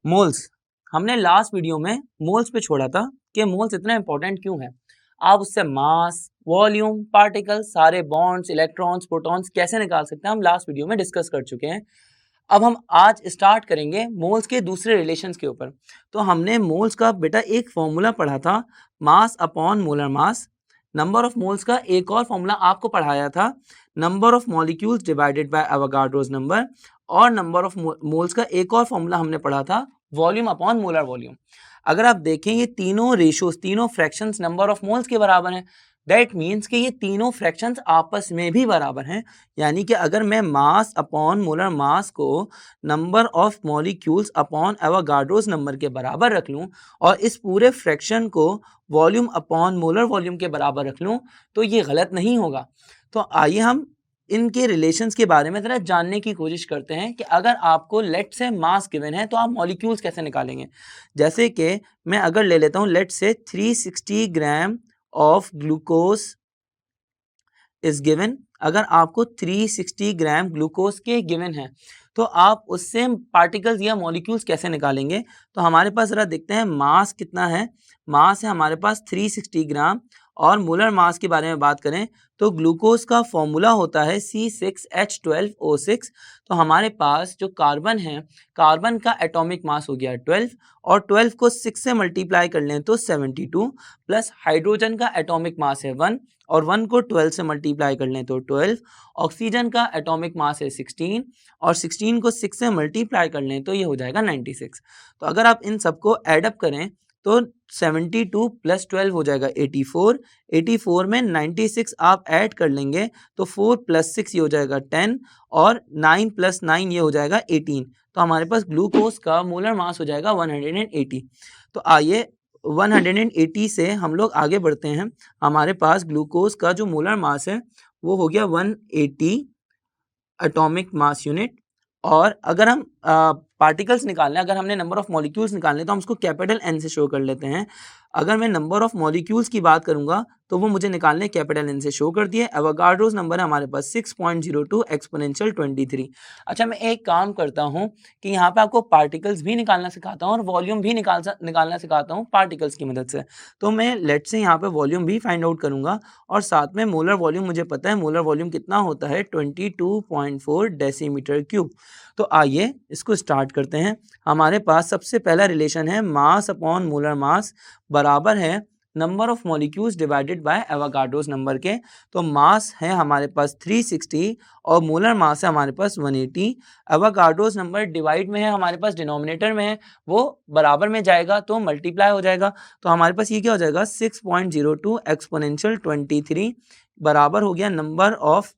Moles, हमने last video में moles पे छोड़ा था कि मोल्स इतना इंपॉर्टेंट क्यों है। आप उससे मास, वॉल्यूम, पार्टिकल, सारे बॉन्ड्स, इलेक्ट्रॉन्स, प्रोटॉन्स कैसे निकाल सकते हैं हम लास्ट वीडियो में डिस्कस कर चुके हैं। अब हम आज स्टार्ट करेंगे मोल्स के दूसरे रिलेशंस के ऊपर। तो हमने मोल्स का बेटा एक फॉर्मूला पढ़ा था, mass upon molar mass. Number of moles का एक और फॉर्मूला आपको पढ़ाया था, number of molecules divided bye Avogadro's number. और नंबर ऑफ मोल्स का एक और फॉर्मूला हमने पढ़ा था, वॉल्यूम अपॉन मोलर वॉल्यूम। अगर आप देखें ये तीनों रेशियोज, तीनों फ्रैक्शंस नंबर ऑफ मोल्स के बराबर हैं। दैट मीन्स कि ये तीनों फ्रैक्शंस आपस में भी बराबर हैं। यानी कि अगर मैं मास अपॉन मोलर मास को number of molecules upon Avogadro's number के बराबर रख लूँ और इस पूरे फ्रैक्शन को वॉल्यूम अपॉन मोलर वॉल्यूम के बराबर रख लूँ तो ये गलत नहीं होगा। तो आइए हम इनके रिलेशंस के बारे में ज़रा जानने की कोशिश करते हैं कि अगर आपको लेट से मास गिवन है तो आप मॉलिक्यूल्स कैसे निकालेंगे। जैसे कि मैं अगर ले लेता हूँ लेट से 360 gram of glucose is given. अगर आपको 360 ग्राम ग्लूकोज के गिवन है तो आप उससे पार्टिकल्स या मॉलिक्यूल्स कैसे निकालेंगे। तो हमारे पास ज़रा देखते हैं मास कितना है। मास है हमारे पास 360 ग्राम। और मोलर मास के बारे में बात करें तो ग्लूकोज का फॉर्मूला होता है C6H12O6। तो हमारे पास जो कार्बन है, कार्बन का एटॉमिक मास हो गया 12 और 12 को 6 से मल्टीप्लाई कर लें तो 72 प्लस हाइड्रोजन का एटॉमिक मास है 1 और 1 को 12 से मल्टीप्लाई कर लें तो 12। ऑक्सीजन का एटॉमिक मास है 16 और 16 को 6 से मल्टीप्लाई कर लें तो ये हो जाएगा 96। तो अगर आप इन सबको ऐडअप करें तो 72 प्लस 12 हो जाएगा 84। 84 में 96 आप ऐड कर लेंगे तो 4 प्लस 6 ये हो जाएगा 10 और 9 प्लस 9 ये हो जाएगा 18। तो हमारे पास ग्लूकोज का मोलर मास हो जाएगा 180। तो आइए 180 से हम लोग आगे बढ़ते हैं। हमारे पास ग्लूकोज का जो मोलर मास है वो हो गया 180 एटॉमिक मास यूनिट। और अगर हम पार्टिकल्स निकालने, अगर हमने नंबर ऑफ मॉलिक्यूल्स निकालने तो हम उसको कैपिटल एन से शो कर लेते हैं। अगर मैं नंबर ऑफ मॉलिक्यूल्स की बात करूंगा तो वो मुझे निकालने कैपिटल एन से शो कर दिए। एवोगाड्रोस नंबर है हमारे पास 6.02 एक्सपोनेंशियल 23। अच्छा, मैं एक काम करता हूँ कि यहाँ पे आपको पार्टिकल्स भी निकालना सिखाता हूँ और वॉल्यूम भी निकालना सिखाता हूँ पार्टिकल्स की मदद से। तो मैं लेट से यहाँ पे वॉल्यूम भी फाइंड आउट करूंगा और साथ में मोलर वॉल्यूम मुझे पता है, मोलर वॉल्यूम कितना होता है 22.4 डेसीमीटर क्यूब। तो आइए इसको स्टार्ट करते हैं। हमारे पास सबसे पहला रिलेशन है मास अपॉन मोलर मास बराबर है number of molecules divided bye Avogadro's number के। तो मास है हमारे पास 360 और मोलर मास है हमारे पास 180। एवोगाड्रोस नंबर डिवाइड में है हमारे पास, डिनोमिनेटर में है, वो बराबर में जाएगा तो मल्टीप्लाई हो जाएगा। तो हमारे पास ये क्या हो जाएगा 6.02 एक्सपोनेंशियल 23 बराबर हो गया नंबर ऑफ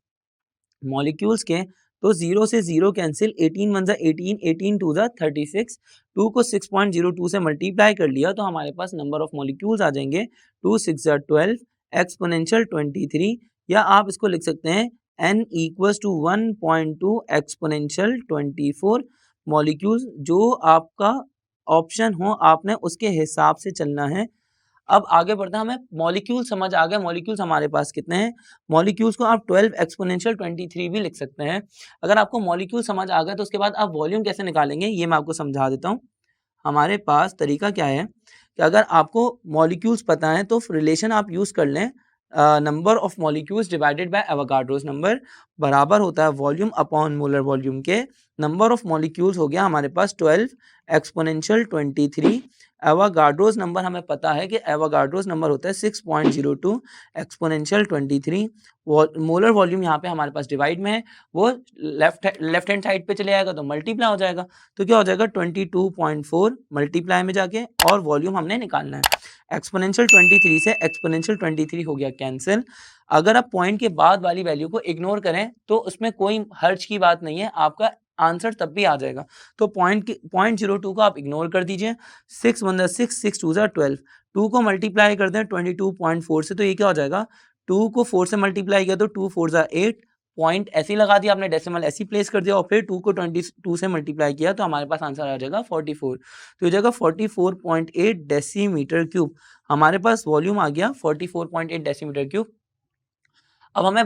मॉलिक्यूल्स के। तो 0 से 0 कैंसिल, 18 वन ज़ा 18, 18 टू ज़ा 36। 2 को 6.02 से मल्टीप्लाई कर लिया तो हमारे पास नंबर ऑफ मॉलिक्यूल्स आ जाएंगे 2 6 ज़ा 12 एक्सपोनेंशियल 23। या आप इसको लिख सकते हैं n equals to 1.2 exponential 24 molecules. जो आपका ऑप्शन हो आपने उसके हिसाब से चलना है। अब आगे बढ़ते हैं, हमें मॉलिक्यूल समझ आ गया। मॉलिक्यूल्स हमारे पास कितने हैं, मॉलिक्यूल्स को आप 12 एक्सपोनेंशियल 23 भी लिख सकते हैं। अगर आपको मॉलिक्यूल समझ आ गया तो उसके बाद आप वॉल्यूम कैसे निकालेंगे ये मैं आपको समझा देता हूँ। हमारे पास तरीका क्या है कि अगर आपको मॉलिक्यूल्स पता है तो रिलेशन आप यूज़ कर लें, number of molecules divided bye Avogadro's number बराबर होता है वॉल्यूम अपॉन मोलर वॉल्यूम के। नंबर ऑफ मॉलिक्यूल्स हो गया हमारे पास 12 एक्सपोनेंशियल 23। एवोगाड्रोस नंबर हमें पता है कि एवोगाड्रोस नंबर होता है 6.02 एक्सपोनेंशियल 23। मोलर वॉल्यूम यहाँ पे हमारे पास डिवाइड में है, वो लेफ्ट हैंड साइड पे चले जाएगा तो मल्टीप्लाई हो जाएगा। तो क्या हो जाएगा 22.4 मल्टीप्लाई में जाके, और वॉल्यूम हमने निकालना है। एक्सपोनेंशियल 23 से एक्सपोनेंशियल 23 हो गया कैंसिल। अगर आप पॉइंट के बाद वाली वैल्यू को इग्नोर करें तो उसमें कोई हर्ज की बात नहीं है, आपका आंसर तब भी आ जाएगा। तो पॉइंट 02 को आप इग्नोर कर दीजिए। 6 वन 6, 6 टू 12, 2 को मल्टीप्लाई कर दें 22.4 से तो ये क्या हो जाएगा, 2 को 4 से मल्टीप्लाई किया तो 2 4 8, पॉइंट ऐसे ही लगा दिया आपने, डेसिमल ऐसे ही प्लेस कर दिया और फिर 2 को 22 से मल्टीप्लाई किया तो हमारे पास आंसर आ जाएगा 44। तो हो जाएगा 44.8 डेसीमीटर क्यूब। हमारे पास वॉल्यूम आ गया 44.8 डेसीमीटर क्यूब। अब हमें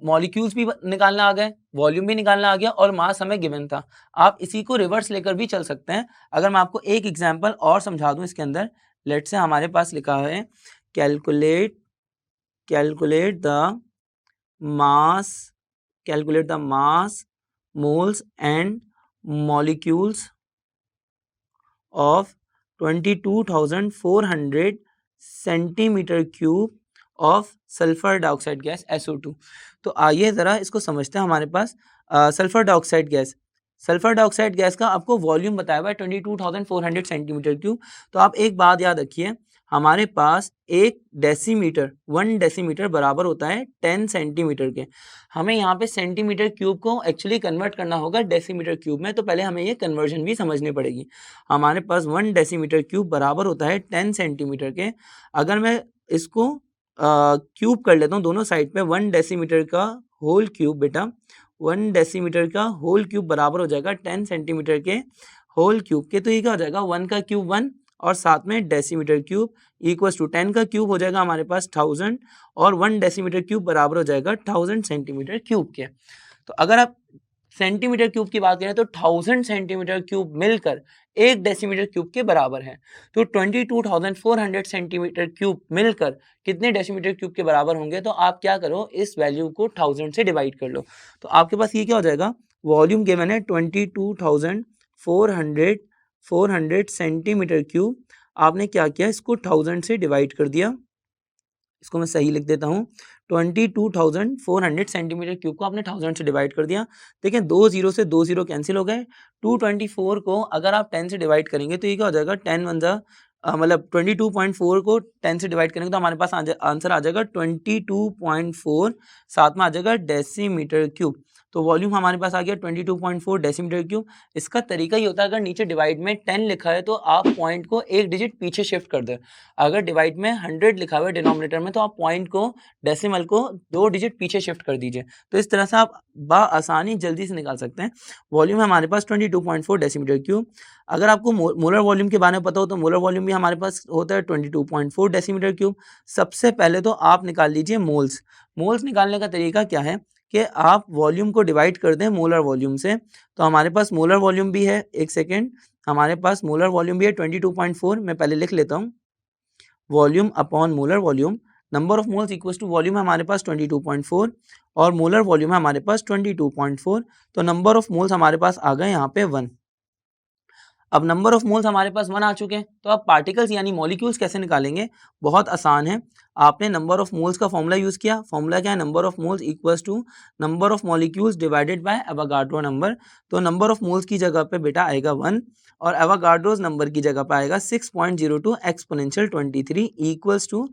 मॉलिक्यूल्स भी निकालना आ गए, वॉल्यूम भी निकालना आ गया और मास हमें गिवन था। आप इसी को रिवर्स लेकर भी चल सकते हैं। अगर मैं आपको एक एग्जांपल और समझा दूं इसके अंदर, लेट्स से हमारे पास लिखा है calculate the mass moles and molecules of 22,400 centimetre cube of sulphur dioxide gas SO2। तो आइए ज़रा इसको समझते हैं। हमारे पास सल्फर डाइऑक्साइड गैस का आपको वॉल्यूम बताया हुआ है 22,400 सेंटीमीटर क्यूब। तो आप एक बात याद रखिए, हमारे पास 1 डेसीमीटर बराबर होता है 10 सेंटीमीटर के। हमें यहाँ पे सेंटीमीटर क्यूब को एक्चुअली कन्वर्ट करना होगा डेसीमीटर क्यूब में, तो पहले हमें ये कन्वर्जन भी समझनी पड़ेगी। हमारे पास 1 डेसीमीटर क्यूब बराबर होता है 10 सेंटीमीटर के। अगर मैं इसको क्यूब कर लेता हूँ दोनों साइड पे, 1 डेसीमीटर का होल क्यूब बेटा, 1 डेसीमीटर का होल क्यूब बराबर हो जाएगा 10 सेंटीमीटर के होल क्यूब के। तो ये क्या हो जाएगा, 1 का क्यूब 1 और साथ में डेसीमीटर क्यूब इक्वल्स टू 10 का क्यूब हो जाएगा हमारे पास 1000 और 1 डेसीमीटर क्यूब बराबर हो जाएगा 1000 सेंटीमीटर क्यूब के। तो अगर आप सेंटीमीटर क्यूब की बात करें तो 1000 सेंटीमीटर क्यूब मिलकर 1 डेसीमीटर क्यूब के बराबर है। तो 22,400 सेंटीमीटर क्यूब मिलकर कितने डेसीमीटर क्यूब के बराबर होंगे? तो आप क्या करो, इस वैल्यू को 1000 से डिवाइड कर लो। तो आपके पास ये क्या हो जाएगा, वॉल्यूम गिवन है 22,400 सेंटीमीटर क्यूब। आपने क्या किया, इसको 1000 से डिवाइड कर दिया। इसको मैं सही लिख देता हूँ, 22,400 सेंटीमीटर क्यूब को आपने 1000 से डिवाइड कर दिया। देखिए 2 जीरो से 2 जीरो कैंसिल हो गए। 224 को अगर आप 10 से डिवाइड करेंगे तो ये क्या हो जाएगा, 10 वन जा मतलब 22.4 को 10 से डिवाइड करेंगे तो हमारे पास आंसर आ जाएगा 22.4, साथ में आ जाएगा डेसीमीटर क्यूब। तो वॉल्यूम हमारे पास आ गया 22.4 डेसीमीटर क्यूब। इसका तरीका ही होता है, अगर नीचे डिवाइड में 10 लिखा है तो आप पॉइंट को एक डिजिट पीछे शिफ्ट कर दें। अगर डिवाइड में 100 लिखा हुआ है डिनोमिनेटर में तो आप पॉइंट को, डेसिमल को 2 डिजिट पीछे शिफ्ट कर दीजिए। तो इस तरह से आप आसानी जल्दी से निकाल सकते हैं। वॉल्यूम है हमारे पास 22.4 डेसीमीटर क्यूब। अगर आपको मोलर वॉल्यूम के बारे में पता हो तो मोलर वॉल्यूम भी हमारे पास होता है 22.4 डेसीमीटर क्यूब। सबसे पहले तो आप निकाल लीजिए मोल्स। मोल्स निकालने का तरीका क्या है कि आप वॉल्यूम को डिवाइड कर दें मोलर वॉल्यूम से। तो हमारे पास मोलर वॉल्यूम भी है, एक सेकेंड, हमारे पास मोलर वॉल्यूम भी है 22.4। मैं पहले लिख लेता हूँ, volume upon molar volume, number of moles equals to volume है हमारे पास 22.4 और मोलर वॉल्यूम है हमारे पास 22.4। तो नंबर ऑफ मोल्स हमारे पास आ गए यहाँ पे 1। अब नंबर ऑफ मोल्स हमारे पास 1 आ चुके हैं, तो अब पार्टिकल्स यानी मॉलिक्यूल्स कैसे निकालेंगे? बहुत आसान है। आपने नंबर ऑफ मोल्स का फॉर्मूला यूज किया। फॉर्मूला क्या है, number of moles equals to number of molecules divided by Avogadro number. तो नंबर ऑफ मोल्स की जगह पे बेटा आएगा 1 और एवोगाड्रोस नंबर की जगह पे आएगा 6.02 exponential 23 equals to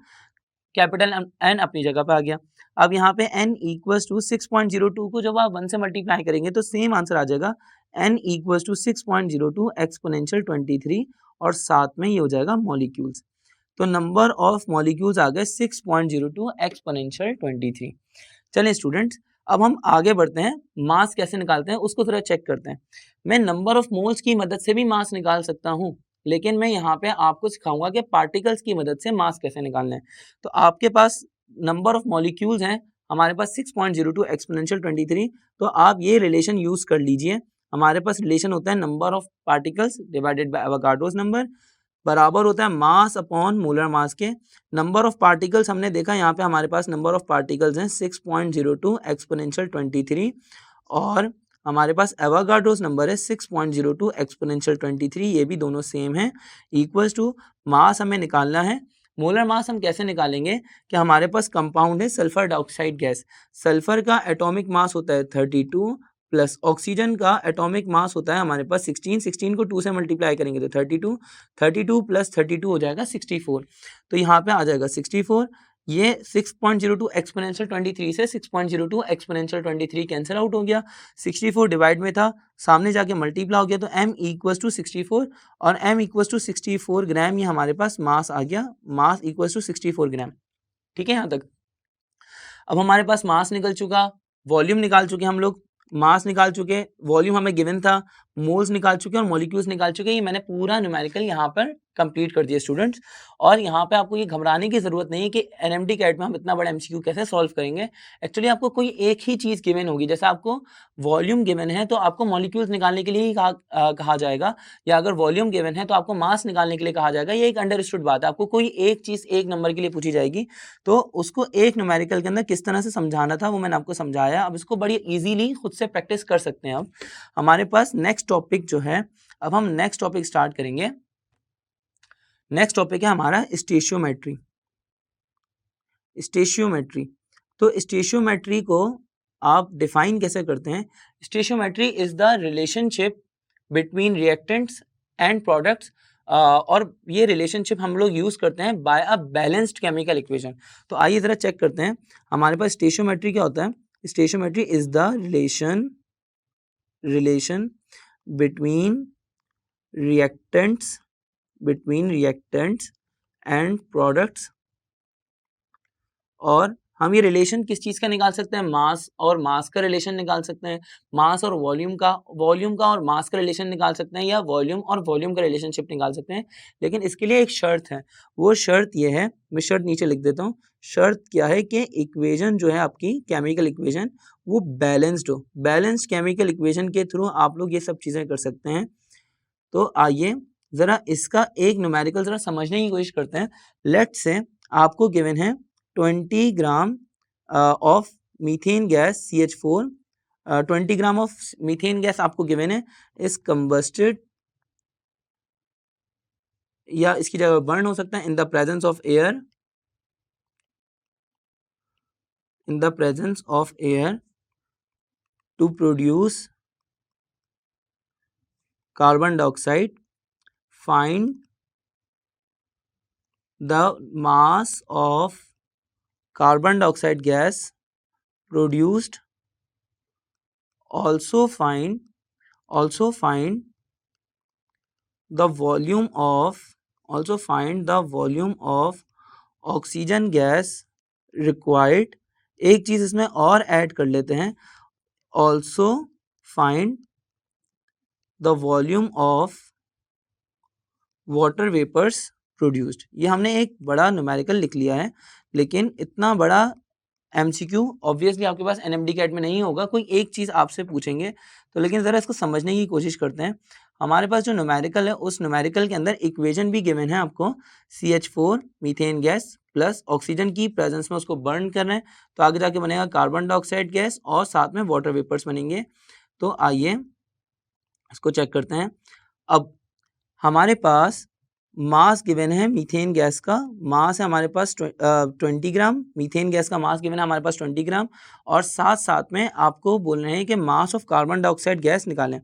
capital N अपनी जगह पे आ गया। अब यहाँ पे n इक्वल्स टू 6.02 को जब आप 1 से मल्टीप्लाई करेंगे तो सेम आंसर आ जाएगा n इक्वल्स टू 6.02 एक्सपोनेंशियल 23 और साथ में ये हो जाएगा मॉलिक्यूल्स। तो नंबर ऑफ मॉलिक्यूल्स आ गए 6.02 एक्सपोनेंशियल 23। चलिए स्टूडेंट्स, अब हम आगे बढ़ते हैं, मास कैसे निकालते हैं उसको थोड़ा चेक करते हैं। मैं नंबर ऑफ मोल्स की मदद से भी मास निकाल सकता हूँ, लेकिन मैं यहाँ पे आपको सिखाऊंगा कि पार्टिकल्स की मदद से मास कैसे निकालना है। तो आपके पास नंबर ऑफ मॉलिक्यूल्स हैं हमारे पास 6.02 एक्सपोनेंशियल 23। तो आप ये रिलेशन यूज कर लीजिए। हमारे पास रिलेशन होता है number of particles divided by Avogadro's number बराबर होता है मास अपॉन मोलर मास के। नंबर ऑफ पार्टिकल्स हमने देखा यहाँ पे हमारे पास नंबर ऑफ पार्टिकल्स हैं 6.02 एक्सपोनेंशियल 23 और हमारे पास एवोगाड्रोस नंबर है 6.02 एक्सपोनेंशियल 23। ये भी दोनों सेम है। इक्वल्स टू मास हमें निकालना है। मोलर मास हम कैसे निकालेंगे कि हमारे पास कंपाउंड है सल्फर डाइऑक्साइड गैस। सल्फर का एटॉमिक मास होता है 32 प्लस ऑक्सीजन का एटॉमिक मास होता है हमारे पास 16। 16 को 2 से मल्टीप्लाई करेंगे तो 32, 32 प्लस 32 हो जाएगा 64। तो यहाँ पे आ जाएगा 64। ये 6.02 एक्सपोनेंशियल 23 से 6.02 एक्सपोनेंशियल 23 कैंसिल आउट हो गया। 64 डिवाइड में था, सामने जाके मल्टीप्लाई हो गया तो m इक्वल्स टू 64 और m इक्वल्स टू 64 ग्राम, ये हमारे पास मास आ गया। मास इक्वल्स टू 64 ग्राम। ठीक है यहाँ तक। अब हमारे पास मास निकल चुका, वॉल्यूम निकाल चुके हम लोग, मास निकाल चुके, वॉल्यूम हमें गिवन था, मोल्स निकाल चुके हैं और मॉलिक्यूल्स निकाल चुके हैं। ये मैंने पूरा न्यूमेरिकल यहाँ पर कंप्लीट कर दिया स्टूडेंट्स। और यहाँ पे आपको ये घबराने की ज़रूरत नहीं है कि एनएमडी कैट में हम इतना बड़ा एमसीक्यू कैसे सॉल्व करेंगे। एक्चुअली आपको कोई एक ही चीज़ गिवन होगी, जैसे आपको वॉल्यूम गिवन है तो आपको मॉलिक्यूल्स निकालने के लिए ही कहा जाएगा, या अगर वॉल्यूम गिवन है तो आपको मास निकालने के लिए कहा जाएगा। ये एक अंडरस्टूड बात है। आपको कोई एक चीज़ एक नंबर के लिए पूछी जाएगी तो उसको एक न्यूमेरिकल के अंदर किस तरह से समझाना था वो मैंने आपको समझाया। अब इसको बड़ी ईजीली खुद से प्रैक्टिस कर सकते हैं। अब हमारे पास नेक्स्ट टॉपिक जो है, अब हम नेक्स्ट टॉपिक स्टार्ट करेंगे। नेक्स्ट टॉपिक है हमारा स्टेशियोमेट्री। स्टेशियोमेट्री, तो स्टेशियोमेट्री को आप डिफाइन कैसे करते हैं? Stoichiometry is the relationship between reactants and products, और ये रिलेशनशिप हम लोग यूज करते हैं by a balanced chemical equation. तो आइए जरा चेक करते हैं हमारे पास स्टेशियोमेट्री क्या होता है। Stoichiometry is the relation between reactants and products. और हम ये रिलेशन किस चीज़ का निकाल सकते हैं? मास और मास का रिलेशन निकाल सकते हैं, मास और वॉल्यूम का और मास का रिलेशन निकाल सकते हैं, या वॉल्यूम और वॉल्यूम का रिलेशनशिप निकाल सकते हैं। लेकिन इसके लिए एक शर्त है, वो शर्त ये है, मैं शर्त नीचे लिख देता हूँ। शर्त क्या है कि इक्वेशन जो है आपकी केमिकल इक्वेशन वो बैलेंस्ड हो। बैलेंस्ड केमिकल इक्वेशन के थ्रू आप लोग ये सब चीज़ें कर सकते हैं। तो आइए ज़रा इसका एक न्यूमेरिकल ज़रा समझने की कोशिश करते हैं। लेट्स से आपको गिवन है 20 gram of methane gas CH4, 20 gram of methane gas आपको गिवन है, इस कंबस्टेड, या इसकी जगह बर्न हो सकता है in the presence of air, to produce carbon dioxide. Find the mass of carbon dioxide gas produced. Also find the volume of oxygen gas required. एक चीज इसमें और ऐड कर लेते हैं, also find the volume of water vapors produced. ये हमने एक बड़ा न्यूमेरिकल लिख लिया है, लेकिन इतना बड़ा एमसीक्यू ऑब्वियसली आपके पास एनएमडी कैट में नहीं होगा। कोई एक चीज़ आपसे पूछेंगे तो, लेकिन ज़रा इसको समझने की कोशिश करते हैं। हमारे पास जो न्यूमेरिकल है उस न्यूमेरिकल के अंदर इक्वेशन भी गिवन है आपको, CH4 methane gas plus oxygen की प्रेजेंस में उसको बर्न कर रहे हैं तो आगे जाके बनेगा कार्बन डाइऑक्साइड गैस और साथ में वाटर वेपर्स बनेंगे। तो आइए इसको चेक करते हैं। अब हमारे पास मास गिवन है मीथेन गैस का, मास है हमारे पास 20 ग्राम, मीथेन गैस का मास गिवन है हमारे पास 20 ग्राम, और साथ साथ में आपको बोल रहे हैं कि mass of carbon dioxide gas निकालें।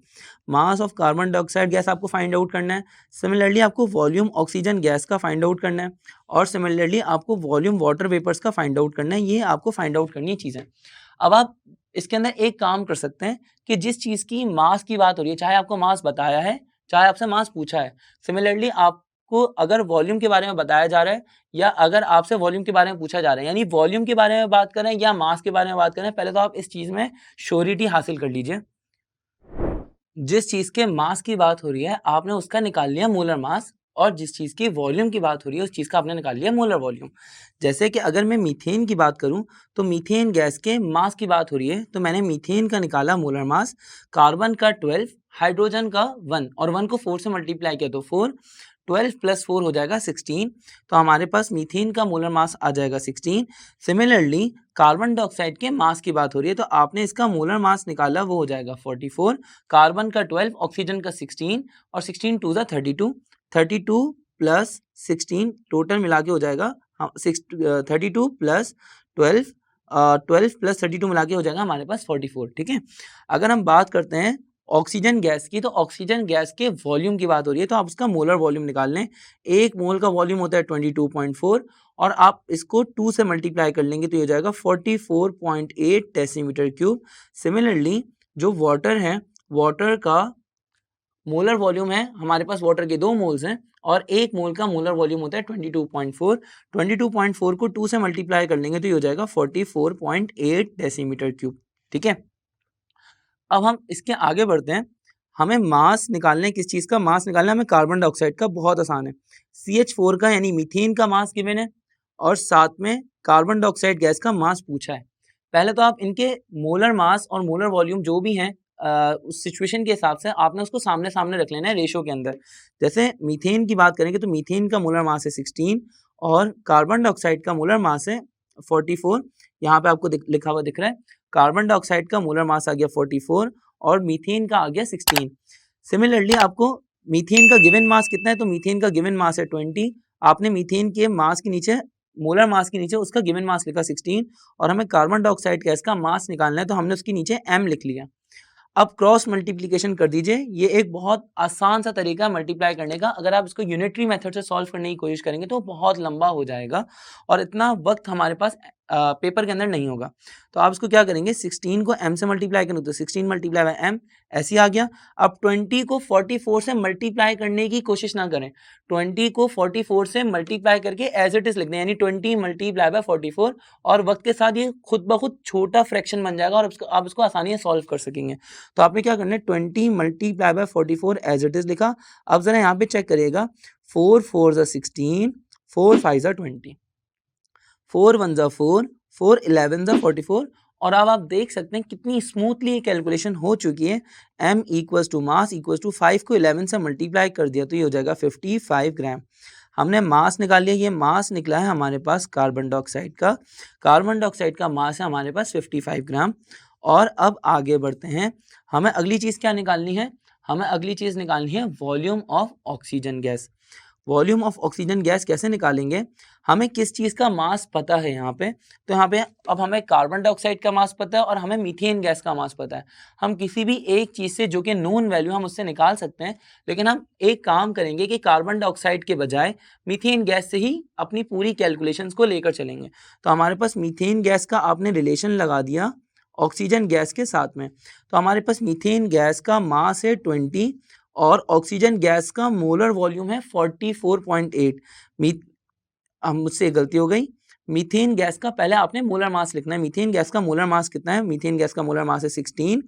Mass of carbon dioxide gas आपको फाइंड आउट करना है। सिमिलरली आपको वॉल्यूम ऑक्सीजन गैस का फाइंड आउट करना है, और सिमिलरली आपको वॉल्यूम वाटर वेपर्स का फाइंड आउट करना है। ये आपको फाइंड आउट करनी है चीज़ें। अब आप इसके अंदर एक काम कर सकते हैं कि जिस चीज़ की मास की बात हो रही है, चाहे आपको मास बताया है चाहे आपसे मास पूछा है, सिमिलरली आपको अगर वॉल्यूम के बारे में बताया जा रहा है या अगर आपसे वॉल्यूम के बारे में पूछा जा रहा है, यानी वॉल्यूम के बारे में बात करें या मास के बारे में बात करें, पहले तो आप इस चीज़ में श्योरिटी हासिल कर लीजिए। जिस चीज़ के मास की बात हो रही है आपने उसका निकाल लिया मोलर मास, और जिस चीज़ की वॉल्यूम की बात हो रही है उस चीज़ का आपने निकाल लिया मोलर वॉल्यूम। जैसे कि अगर मैं मीथेन की बात करूं तो मीथेन गैस के मास की बात हो रही है तो मैंने मीथेन का निकाला मोलर मास, कार्बन का 12, हाइड्रोजन का 1, और 1 को 4 से मल्टीप्लाई किया तो 4, 12 प्लस 4 हो जाएगा 16। तो हमारे पास मीथेन का मोलर मास आ जाएगा 16। सिमिलरली कार्बन डाइऑक्साइड के मास की बात हो रही है तो आपने इसका मोलर मास निकाला, वो हो जाएगा 44, कार्बन का 12, ऑक्सीजन का 16, और 16 टू ज़ा 32, 32 प्लस 16 टोटल मिला के हो जाएगा 32 प्लस 12, 12 प्लस 32 मिला के हो जाएगा हमारे पास 44। ठीक है। अगर हम बात करते हैं ऑक्सीजन गैस की, तो ऑक्सीजन गैस के वॉल्यूम की बात हो रही है तो आप उसका मोलर वॉल्यूम निकाल लें। एक मोल का वॉल्यूम होता है 22.4, और आप इसको 2 से मल्टीप्लाई कर लेंगे तो ये हो जाएगा 44.8 डेसीमीटर क्यूब। सिमिलरली जो वाटर है, वाटर का मोलर वॉल्यूम है, हमारे पास वाटर के 2 मोल्स हैं और एक मोल का मोलर वॉल्यूम होता है 22.4। 22.4 को 2 से मल्टीप्लाई कर लेंगे तो ये हो जाएगा 44.8 डेसीमीटर क्यूब। ठीक है। अब हम इसके आगे बढ़ते हैं। हमें मास निकालना है, किस चीज़ का मास निकालना है? हमें कार्बन डाइऑक्साइड का। बहुत आसान है, CH4 का यानी मीथेन का मास गिवन है और साथ में कार्बन डाइऑक्साइड गैस का मास पूछा है। पहले तो आप इनके मोलर मास और मोलर वॉल्यूम जो भी हैं उस सिचुएशन के हिसाब से आपने उसको सामने सामने रख लेना है रेशो के अंदर। जैसे मीथेन की बात करेंगे तो मीथेन का मोलर मास है 16 और कार्बन डाइऑक्साइड का मोलर मास है 44। यहाँ पे आपको लिखा हुआ दिख रहा है, कार्बन डाइऑक्साइड का मोलर मास आ गया 44 और मीथेन का आ गया 16। सिमिलरली आपको मीथेन का गिवन मास कितना है? तो मीथेन का गिवन मास है 20। आपने मीथेन के मास के नीचे, मोलर मास के नीचे उसका गिवन मास लिखा 16 और हमें कार्बन डाइऑक्साइड गैस का मास निकालना है तो हमने उसके नीचे m लिख लिया। अब क्रॉस मल्टीप्लिकेशन कर दीजिए। ये एक बहुत आसान सा तरीका है मल्टीप्लाई करने का। अगर आप इसको यूनिटरी मेथड से सॉल्व करने की कोशिश करेंगे तो बहुत लंबा हो जाएगा और इतना वक्त हमारे पास पेपर के अंदर नहीं होगा। तो आप इसको क्या करेंगे, 16 को m से मल्टीप्लाई करें तो 16 मल्टीप्लाई बाय m ऐसे ही आ गया। अब 20 को 44 से मल्टीप्लाई करने की कोशिश ना करें, 20 को 44 से मल्टीप्लाई करके एज इट इज लिख दें, यानी 20 मल्टीप्लाई बाय 44 और वक्त के साथ ये खुद ब खुद छोटा फ्रैक्शन बन जाएगा और आप इसको आसानी से सॉल्व कर सकेंगे। तो आपने क्या करना है, 20 multiply by 44 as it is लिखा। अब जरा यहाँ पे चेक करिएगा, 4 4 ज़ा 16, 4 5 ज़ा 20, 4 1 ज़ा 4, 4 11 ज़ा 44 और अब आप देख सकते हैं कितनी स्मूथली ये कैलकुलेशन हो चुकी है। m equals to mass equals to 5 को 11 से मल्टीप्लाई कर दिया तो ये हो जाएगा 55 ग्राम। हमने मास निकाल लिया, ये मास निकला है हमारे पास कार्बन डाइऑक्साइड का। कार्बन डाइऑक्साइड का मास है हमारे पास 55 ग्राम। और अब आगे बढ़ते हैं, हमें अगली चीज़ क्या निकालनी है? हमें अगली चीज़ निकालनी है volume of oxygen gas. Volume of oxygen gas कैसे निकालेंगे? हमें किस चीज़ का मास पता है यहाँ पे, तो यहाँ पे अब हमें कार्बन डाइऑक्साइड का मास पता है और हमें मीथेन गैस का मास पता है। हम किसी भी एक चीज़ से जो कि नोन वैल्यू हम उससे निकाल सकते हैं, लेकिन हम एक काम करेंगे कि कार्बन डाइऑक्साइड के बजाय मीथेन गैस से ही अपनी पूरी कैलकुलेशंस को लेकर चलेंगे। तो हमारे पास मीथेन गैस का आपने रिलेशन लगा दिया ऑक्सीजन गैस के साथ में, तो हमारे पास मीथेन गैस का मास है 20 और ऑक्सीजन गैस का मोलर वॉल्यूम है 44.8। मुझसे गलती हो गई, मीथेन गैस का पहले आपने मोलर मास लिखना है। मीथेन गैस का मोलर मास कितना है? मीथेन गैस का मोलर मास है 16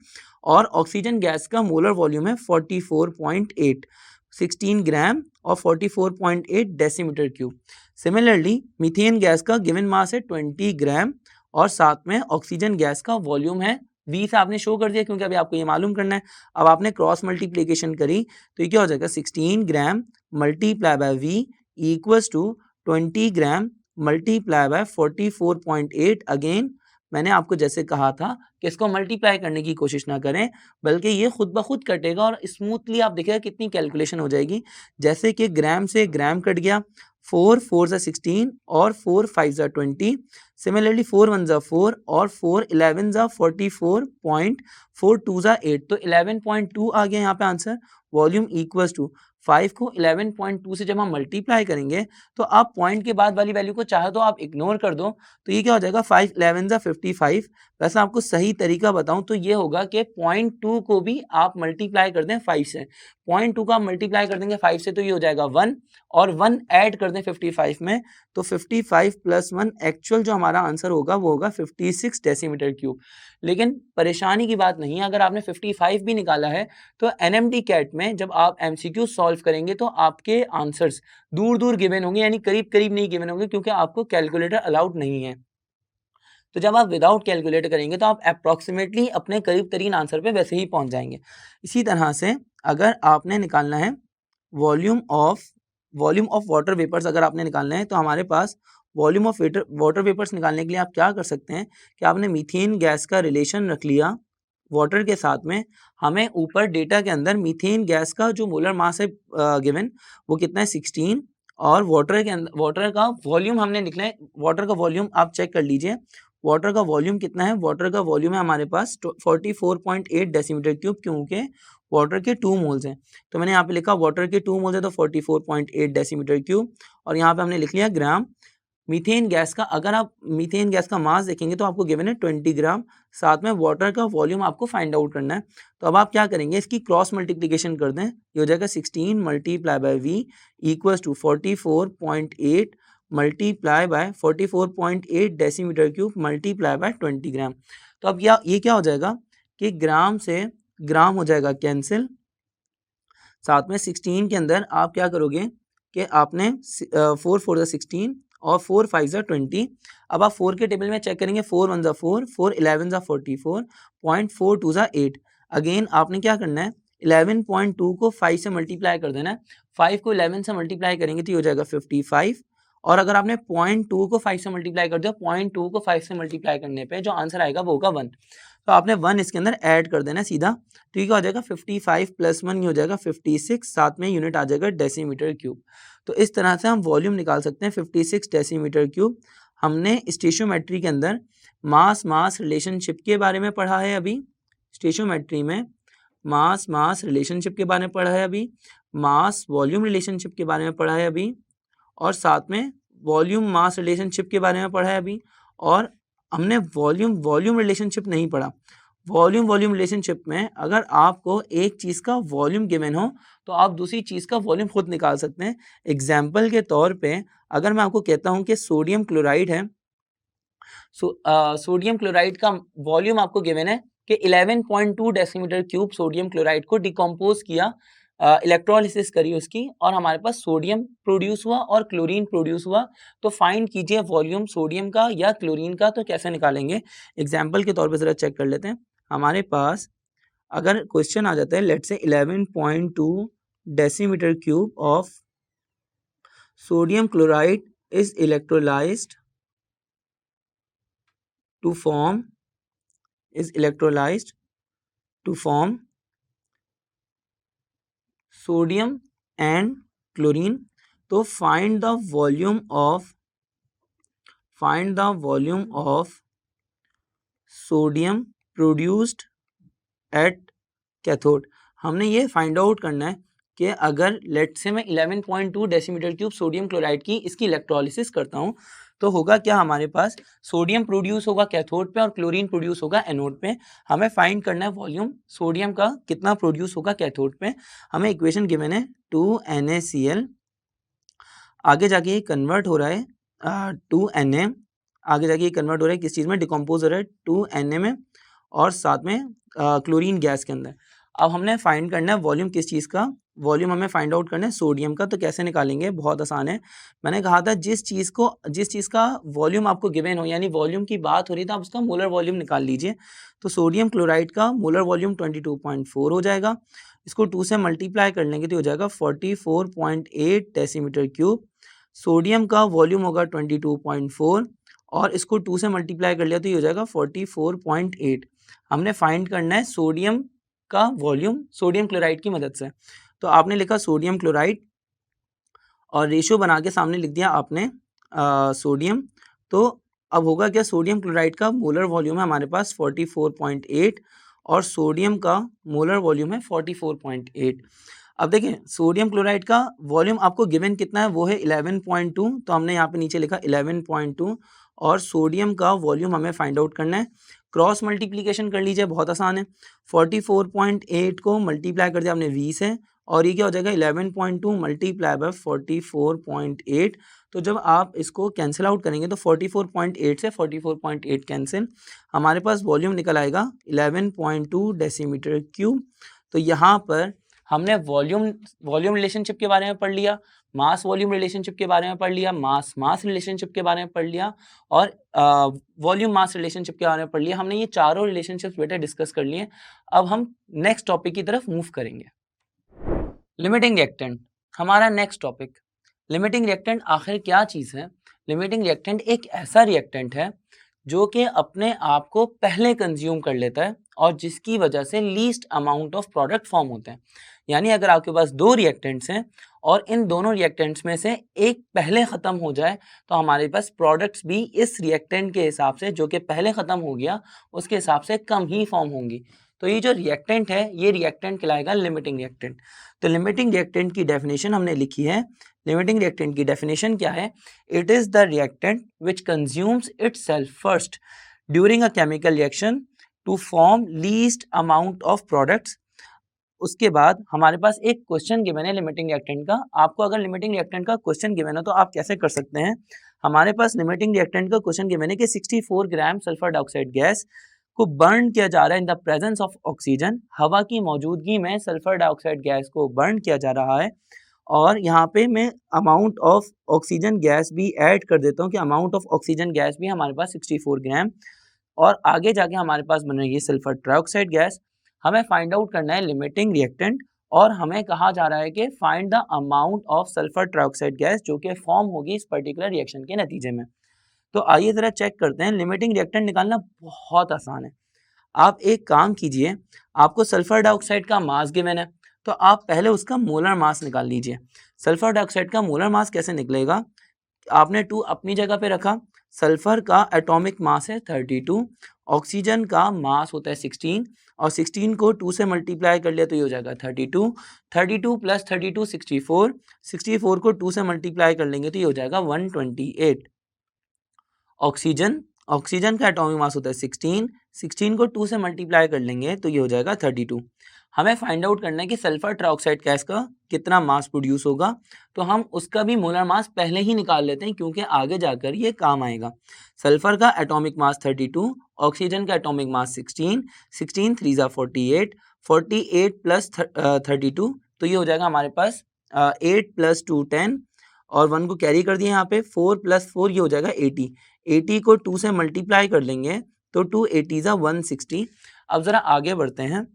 और ऑक्सीजन गैस का मोलर वॉल्यूम है 44.8, 16 ग्राम और 44.8 decimetre cube. Similarly methane gas का गिवन मास है 20 ग्राम और साथ में ऑक्सीजन गैस का वॉल्यूम है, V से आपने शो कर दिया क्योंकि अभी आपको ये मालूम करना है। अब आपने क्रॉस मल्टीप्लिकेशन करी तो ये क्या हो जाएगा, 16 gram multiply by V equals to 20 gram multiply by 44.8। Again मैंने आपको जैसे कहा था कि इसको मल्टीप्लाई करने की कोशिश ना करें, बल्कि ये खुद ब खुद कटेगा और स्मूथली आप देखिएगा कितनी कैलकुलेशन हो जाएगी। जैसे कि ग्राम से ग्राम कट गया, 4 4 ज़ा 16 और 4 5 ज़ा 20। सिमिलरली 4 1 ज़ा 4 और 4 11 ज़ा 44.4 2 ज़ा 8, तो 11.2 आ गया यहाँ पे आंसर। वॉल्यूम इक्वल्स टू 5 को 11.2 से जब हम मल्टीप्लाई करेंगे तो आप पॉइंट के बाद वाली वैल्यू को चाहे तो आप इग्नोर कर दो, तो ये क्या हो जाएगा, 5 11 ज़ा 55। वैसे आपको सही तरीका बताऊं तो ये होगा कि 0.2 को भी आप मल्टीप्लाई कर दें 5 से। 0.2 का आप मल्टीप्लाई कर देंगे 5 से तो ये हो जाएगा 1 और 1 ऐड कर दें 55 में तो 55 प्लस 1 एक्चुअल जो हमारा आंसर होगा वो होगा 56 डेसीमीटर क्यूब। लेकिन परेशानी की बात नहीं है, अगर आपने 55 भी निकाला है तो एनएमडी कैट में जब आप एमसीक्यू सॉल्व करेंगे तो आपके आंसर्स दूर दूर गिवन होंगे, यानी करीब करीब नहीं गिवन होंगे क्योंकि आपको कैलकुलेटर अलाउड नहीं है। तो जब आप विदाउट कैलकुलेटर करेंगे तो आप अप्रॉक्सीमेटली अपने करीब तरीन आंसर पे वैसे ही पहुंच जाएंगे। इसी तरह से अगर आपने निकालना है वॉल्यूम ऑफ वाटर वेपर्स, अगर आपने निकालना है तो हमारे पास वॉल्यूम ऑफ वाटर वेपर्स निकालने के लिए आप क्या कर सकते हैं कि आपने मीथेन गैस का रिलेशन रख लिया वाटर के साथ में। हमें ऊपर डेटा के अंदर मीथेन गैस का जो मोलर मास है गिवन वो कितना है 16 और वाटर के अंदर वाटर का वॉल्यूम हमने निकला है। वाटर का वॉल्यूम आप चेक कर लीजिए, वाटर का वॉल्यूम कितना है? वाटर का वॉल्यूम है हमारे पास 44.8 डेसीमीटर क्यूब, क्योंकि वाटर के 2 मोल्स हैं। तो मैंने यहाँ पे लिखा वाटर के 2 मोल्स है तो 44.8 डेसीमीटर क्यूब और यहाँ पे हमने लिख लिया ग्राम। मीथेन गैस का, अगर आप मीथेन गैस का मास देखेंगे तो आपको गिवन है 20 ग्राम, साथ में वाटर का वॉल्यूम आपको फाइंड आउट करना है। तो अब आप क्या करेंगे, इसकी क्रॉस मल्टीप्लिकेशन कर दें, ये हो जाएगा 16 multiply by V equals to 44.8 multiply by 44.8 decimetre cube multiply by 20 gram. तो अब ये क्या हो जाएगा कि ग्राम से ग्राम हो जाएगा कैंसिल साथ में 16 के अंदर आप क्या करोगे कि आपने 4 4 16 और 4 5 20। अब आप 4 के टेबल में चेक करेंगे, 4 1 4, 4 11 44, 0.42 8। अगेन आपने क्या करना है, 11.2 को 5 से मल्टीप्लाई कर देना है। 5 को 11 से मल्टीप्लाई करेंगे तो ये हो जाएगा 55। और अगर आपने 0.2 को 5 से मल्टीप्लाई कर दिया, 0.2 को 5 से मल्टीप्लाई करने पे जो आंसर आएगा वो होगा 1। तो आपने 1 इसके अंदर ऐड कर देना है सीधा। तो ये क्या हो जाएगा, 55 + 1 ये हो जाएगा 56, साथ में यूनिट आ जाएगा डेसीमीटर क्यूब। तो इस तरह से हम वॉल्यूम निकाल सकते हैं 56 डेसीमीटर क्यूब। हमने स्टेशियोमेट्री के अंदर मास मास रिलेशनशिप के बारे में पढ़ा है अभी। स्टेशियोमेट्री में मास मास रिलेशनशिप के बारे में पढ़ा है अभी, मास वॉल्यूम रिलेशनशिप के बारे में पढ़ा है अभी, और साथ में वॉल्यूम मास रिलेशनशिप के बारे में पढ़ा है अभी। और हमने वॉल्यूम वॉल्यूम रिलेशनशिप नहीं पढ़ा। वॉल्यूम वॉल्यूम रिलेशनशिप में अगर आपको एक चीज़ का वॉल्यूम गिवन हो तो आप दूसरी चीज़ का वॉल्यूम खुद निकाल सकते हैं। एग्जाम्पल के तौर पे अगर मैं आपको कहता हूँ कि सोडियम क्लोराइड है, सोडियम क्लोराइड का वॉल्यूम आपको गिवन है कि 11.2 डेसीमीटर क्यूब सोडियम क्लोराइड को डिकम्पोज किया, इलेक्ट्रोलिसिस करी उसकी, और हमारे पास सोडियम प्रोड्यूस हुआ और क्लोरीन प्रोड्यूस हुआ। तो फाइंड कीजिए वॉल्यूम सोडियम का या क्लोरीन का। तो कैसे निकालेंगे, एग्जाम्पल के तौर पे ज़रा चेक कर लेते हैं। हमारे पास अगर क्वेश्चन आ जाता है, let's say 11.2 decimetre cube of sodium chloride is electrolysed to form sodium and chlorine। तो find the volume of sodium produced at cathode. हमने ये फाइंड आउट करना है कि अगर लेट से मैं 11.2 डेसीमीटर क्यूब सोडियम क्लोराइड की इसकी इलेक्ट्रोलिसिस करता हूँ तो होगा क्या, हमारे पास सोडियम प्रोड्यूस होगा कैथोड पे और क्लोरीन प्रोड्यूस होगा एनोड पे। हमें फाइंड करना है वॉल्यूम सोडियम का कितना प्रोड्यूस होगा कैथोड पे। हमें इक्वेशन गिवन है 2NaCl, आगे जाके ये कन्वर्ट हो रहा है 2Na, आगे जाके ये कन्वर्ट हो रहा है किस चीज़ में, डिकम्पोज हो रहा है 2Na में, और साथ में क्लोरीन गैस के अंदर। अब हमने फाइंड करना है वॉल्यूम किस चीज़ का, वॉल्यूम हमें फाइंड आउट करना है सोडियम का। तो कैसे निकालेंगे, बहुत आसान है। मैंने कहा था जिस चीज़ का वॉल्यूम आपको गिवन हो, यानी वॉल्यूम की बात हो रही है, तो आप उसका मोलर वॉल्यूम निकाल लीजिए। तो सोडियम क्लोराइड का मोलर वॉल्यूम 22.4 हो जाएगा। इसको 2 से मल्टीप्लाई कर लेंगे तो हो जाएगा 44.8 डेसीमीटर क्यूब। सोडियम का वॉल्यूम होगा 22.4 और इसको 2 से मल्टीप्लाई कर लिया तो ये हो जाएगा 44.8। हमने फाइंड करना है सोडियम का वॉल्यूम सोडियम क्लोराइड की मदद से। तो आपने लिखा सोडियम क्लोराइड और रेशियो बना के सामने लिख दिया आपने सोडियम। तो अब होगा क्या, सोडियम क्लोराइड का मोलर वॉल्यूम है हमारे पास 44.8 और सोडियम का मोलर वॉल्यूम है 44.8। अब देखें सोडियम क्लोराइड का वॉल्यूम आपको गिवन कितना है, वो है 11.2। तो हमने यहाँ पे नीचे लिखा 11.2 और सोडियम का वॉल्यूम हमें फाइंड आउट करना है। क्रॉस मल्टीप्लिकेशन कर लीजिए, बहुत आसान है। 44.8 को मल्टीप्लाई कर दिया आपने 20 है और ये क्या हो जाएगा 11.2 मल्टीप्लाई बाय 44.8। तो जब आप इसको कैंसिल आउट करेंगे तो 44.8 से 44.8 कैंसिल, हमारे पास वॉल्यूम निकल आएगा 11.2 डेसीमीटर क्यूब। तो यहाँ पर हमने वॉल्यूम रिलेशनशिप के बारे में पढ़ लिया, मास वॉल्यूम रिलेशनशिप के बारे में पढ़ लिया, मास मास रिलेशनशिप के बारे में पढ़ लिया और वॉल्यूम मास रिलेशनशिप के बारे में पढ़ लिया। हमने ये चारों रिलेशनशिप्स बेटा डिस्कस कर लिए। अब हम नेक्स्ट टॉपिक की तरफ मूव करेंगे। लिमिटिंग रिएक्टेंट हमारा नेक्स्ट टॉपिक। लिमिटिंग रिएक्टेंट आखिर क्या चीज़ है? लिमिटिंग रिएक्टेंट एक ऐसा रिएक्टेंट है जो कि अपने आप को पहले कंज्यूम कर लेता है और जिसकी वजह से least amount of product form होते हैं। यानी अगर आपके पास दो रिएक्टेंट्स हैं और इन दोनों रिएक्टेंट्स में से एक पहले ख़त्म हो जाए तो हमारे पास प्रोडक्ट्स भी इस रिएक्टेंट के हिसाब से जो कि पहले ख़त्म हो गया उसके हिसाब से कम ही फॉर्म होंगी। तो ये जो रिएक्टेंट है ये रिएक्टेंट कहलाएगा लिमिटिंग रिएक्टेंट। तो लिमिटिंग रिएक्टेंट की डेफिनेशन हमने लिखी है। लिमिटिंग रिएक्टेंट की डेफिनेशन क्या है? It is the reactant which consumes itself first during a chemical reaction to form least amount of products. उसके बाद हमारे पास एक क्वेश्चन गिवन है लिमिटिंग रिएक्टेंट का। आपको अगर लिमिटिंग रिएक्टेंट का क्वेश्चन गिवन है तो आप कैसे कर सकते हैं? हमारे पास लिमिटिंग रिएक्टेंट का क्वेश्चन गिवन है कि 64 ग्राम सल्फर डाइऑक्साइड गैस को बर्न किया जा रहा है in the presence of oxygen, हवा की मौजूदगी में सल्फर डाइऑक्साइड गैस को बर्न किया जा रहा है। और यहाँ पे मैं अमाउंट ऑफ ऑक्सीजन गैस भी ऐड कर देता हूँ कि अमाउंट ऑफ ऑक्सीजन गैस भी हमारे पास 64 ग्राम, और आगे जाके हमारे पास बनेगी सल्फर ट्राइऑक्साइड गैस। हमें फाइंड आउट करना है लिमिटिंग रिएक्टेंट, और हमें कहा जा रहा है कि find the amount of sulphur trioxide gas जो कि फॉर्म होगी इस पर्टिकुलर रिएक्शन के नतीजे में। तो आइए ज़रा चेक करते हैं। लिमिटिंग रिएक्टेंट निकालना बहुत आसान है। आप एक काम कीजिए, आपको सल्फर डाइऑक्साइड का मास गिवन है, तो आप पहले उसका मोलर मास निकाल लीजिए। सल्फर डाइऑक्साइड का मोलर मास कैसे निकलेगा? आपने 2 अपनी जगह पे रखा, सल्फर का एटॉमिक मास है 32, ऑक्सीजन का मास होता है 16, और 16 को 2 से मल्टीप्लाई कर लिया तो ये हो जाएगा 32, 32 प्लस 32 64, 64 को 2 से मल्टीप्लाई कर लेंगे तो ये हो जाएगा 128। ऑक्सीजन, ऑक्सीजन का एटॉमिक मास होता है 16, 16 को 2 से मल्टीप्लाई कर लेंगे तो ये हो जाएगा 32। हमें फाइंड आउट करना है कि सल्फर ट्राइऑक्साइड गैस का कितना मास प्रोड्यूस होगा, तो हम उसका भी मोलर मास पहले ही निकाल लेते हैं क्योंकि आगे जाकर ये काम आएगा। सल्फर का एटॉमिक मास 32, ऑक्सीजन का एटॉमिक मास 16, 16 3 ज़ा 48, 48 प्लस 32 तो ये हो जाएगा हमारे पास 8 प्लस 2 10, और 1 को कैरी कर दिए यहाँ पे, 4 प्लस 4 ये हो जाएगा 80, 80 को 2 से मल्टीप्लाई कर लेंगे तो 2 80 ज़ा 160। अब ज़रा आगे बढ़ते हैं।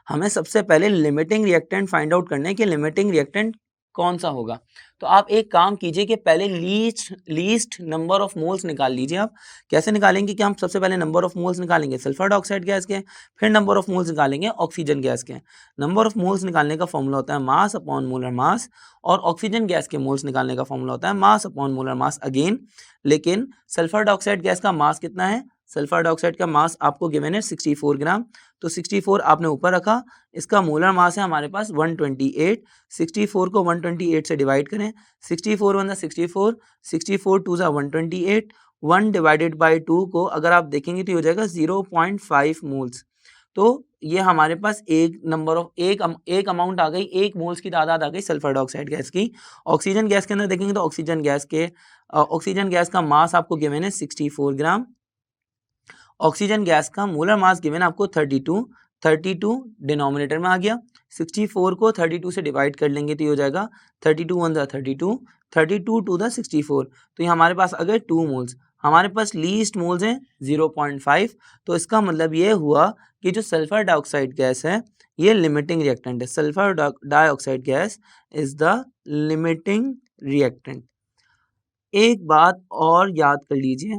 हमें सबसे पहले लिमिटिंग रिएक्टेंट फाइंड आउट करना है कि लिमिटिंग रिएक्टेंट कौन सा होगा। तो आप एक काम कीजिए कि पहले लीस्ट नंबर ऑफ मोल्स निकाल लीजिए। आप कैसे निकालेंगे कि हम सबसे पहले नंबर ऑफ मोल्स निकालेंगे सल्फर डाइऑक्साइड गैस के, फिर नंबर ऑफ मोल्स निकालेंगे ऑक्सीजन गैस के। नंबर ऑफ मोल्स निकालने का फॉर्मूला होता है मास अपॉन मोलर मास, और ऑक्सीजन गैस के मोल्स निकालने का फॉर्मूला होता है mass upon molar mass again. लेकिन सल्फर डाइऑक्साइड गैस का मास कितना है? सल्फर डाइऑक्साइड का मास आपको गिवन है 64 ग्राम, तो 64 आपने ऊपर रखा। इसका मोलर मास है हमारे पास 128, 64 को 128 से डिवाइड करें, 64 वन 64, 64 टू ज़ा 128, 1 डिवाइडेड बाई 2 को अगर आप देखेंगे तो ये हो जाएगा 0.5 मोल्स। तो ये हमारे पास एक नंबर ऑफ एक अमाउंट आ गई, एक मोल्स की तादाद आ गई सल्फर डाइऑक्साइड गैस की। ऑक्सीजन गैस के अंदर देखेंगे तो ऑक्सीजन गैस का मास आपको गिवन है 64 ग्राम। ऑक्सीजन गैस का मोलर मास गिवन आपको 32, 32 डिनोमिनेटर में आ गया। 64 को 32 से डिवाइड कर लेंगे तो ये हो जाएगा 32 वन 32, 32 टू द 64, तो ये हमारे पास आ गए 2 मोल्स। हमारे पास लीस्ट मोल्स हैं 0.5, तो इसका मतलब ये हुआ कि जो सल्फर डाइऑक्साइड गैस है ये लिमिटिंग रिएक्टेंट है। Sulphur dioxide gas is the limiting reactant. एक बात और याद कर लीजिए,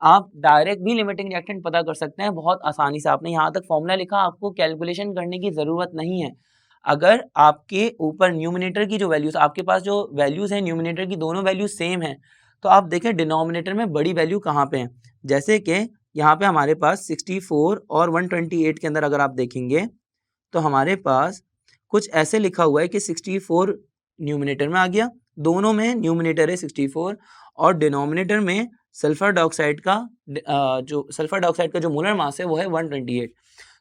आप डायरेक्ट भी लिमिटिंग रिएक्टेंट पता कर सकते हैं बहुत आसानी से। आपने यहाँ तक फॉर्मूला लिखा, आपको कैलकुलेशन करने की ज़रूरत नहीं है। अगर आपके ऊपर न्यूमिनेटर की जो वैल्यूज़, आपके पास जो वैल्यूज़ हैं न्यूमिनेटर की दोनों वैल्यूज सेम हैं, तो आप देखें डिनोमिनेटर में बड़ी वैल्यू कहाँ पे है। जैसे कि यहाँ पे हमारे पास 64 और 128 के अंदर अगर आप देखेंगे तो हमारे पास कुछ ऐसे लिखा हुआ है कि 64 न्यूमिनेटर में आ गया, दोनों में न्यूमिनेटर है 64, और डिनोमिनेटर में सल्फर डाइऑक्साइड का जो मोलर मास है वो है 128।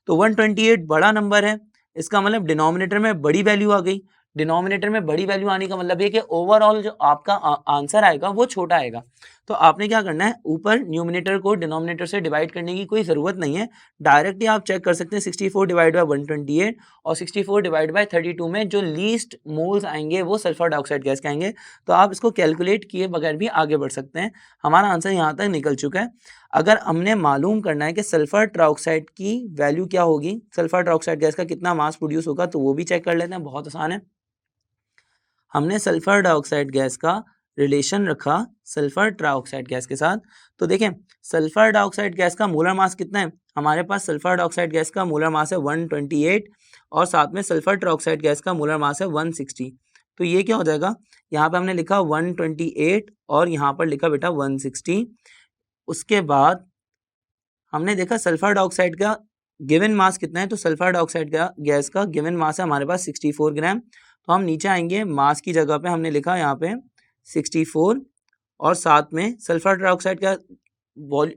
तो 128 बड़ा नंबर है, इसका मतलब डिनोमिनेटर में बड़ी वैल्यू आ गई। डिनोमिनेटर में बड़ी वैल्यू आने का मतलब ये कि ओवरऑल जो आपका आंसर आएगा वो छोटा आएगा। तो आपने क्या करना है, ऊपर न्यूमिनेटर को डिनोमिनेटर से डिवाइड करने की कोई ज़रूरत नहीं है, डायरेक्टली आप चेक कर सकते हैं 64 डिवाइड बाई 128 और 64 डिवाइड बाई 32 में जो लीस्ट मोल्स आएंगे वो सल्फर डाइऑक्साइड गैस के आएंगे। तो आप इसको कैलकुलेट किए बगैर भी आगे बढ़ सकते हैं। हमारा आंसर यहाँ तक निकल चुका है। अगर हमने मालूम करना है कि सल्फर ट्राइऑक्साइड की वैल्यू क्या होगी, सल्फर ट्राइऑक्साइड गैस का कितना मास प्रोड्यूस होगा, तो वो भी चेक कर लेते हैं, बहुत आसान है। हमने सल्फर डाइऑक्साइड गैस का रिलेशन रखा सल्फर ट्राइऑक्साइड गैस के साथ। तो देखें सल्फर डाइऑक्साइड गैस का मोलर मास कितना है, हमारे पास सल्फर डाइऑक्साइड गैस का मोलर मास है 128, और साथ में सल्फर ट्राइऑक्साइड गैस का मोलर मास है 160। तो ये क्या हो जाएगा, यहाँ पे हमने लिखा 128 और यहाँ पर लिखा बेटा 160। उसके बाद हमने देखा सल्फर डाइऑक्साइड का गिवन मास कितना है, तो सल्फर डाइऑक्साइड का गैस का गिवन मास है हमारे पास 64 ग्राम। तो हम नीचे आएंगे, मास की जगह पे हमने लिखा यहाँ पे 64, और साथ में सल्फर डाइऑक्साइड का